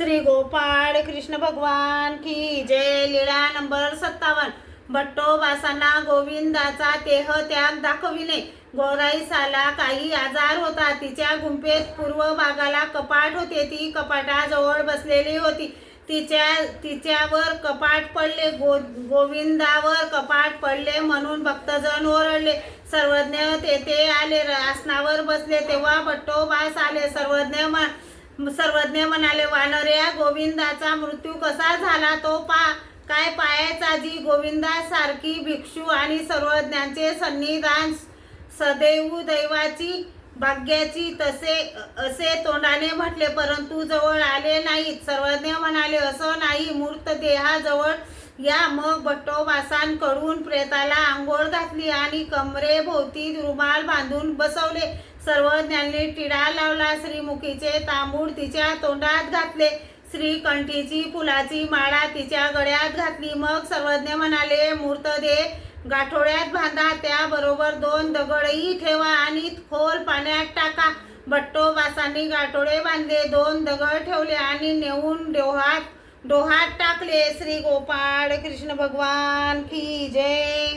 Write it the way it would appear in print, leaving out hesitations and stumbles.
श्री गोपाळ कृष्ण भगवान की जय. लीळा नंबर 57. भट्टोबासांना गोविंदाचा देह त्याग दाखविणे. गोराईसाला काही आजार होता. तिच्या गुंफेत पूर्व भागाला कपाट होते. ती कपाटाजवळ बसलेली होती. तिच्यावर कपाट पडले. गोविंदावर कपाट पडले म्हणून भक्तजन ओरडले. सर्वज्ञ तेथे आले. आसनावर बसले तेव्हा भट्टोबास आले. सर्वज्ञ म्हणाले, वानर्या, गोविंदाचा मृत्यू कसा झाला तो काय पायाचा. जी गोविंदासारखी भिक्षू आणि सर्वज्ञांचे सन्निधान सदैव दैवाची भाग्याची असे तोंडाने म्हटले, परंतु जवळ आले नाहीत. सर्वज्ञ म्हणाले, असं नाही, मूर्त देहाजवळ या. मग भट्टोबासांकडून प्रेताला आंघोळ घातली आणि कमरेभोवती रुमाल बांधून बसवले. सर्वज्ञांनी टिळा लावला. श्रीमुखीचे तांबूळ तिच्या तोंडात घातले. श्रीकंठीची फुलाची माळा तिच्या गळ्यात घातली. मग सर्वज्ञ म्हणाले, मूर्तदेह गाठोड्यात बांधा, त्याबरोबर 2 दगडही ठेवा आणि खोल पाण्यात टाका. भट्टोबासांनी गाठोडे बांधले, 2 दगड ठेवले आणि नेऊन डोहात टाकले. श्री गोपाळ कृष्ण भगवान की जय.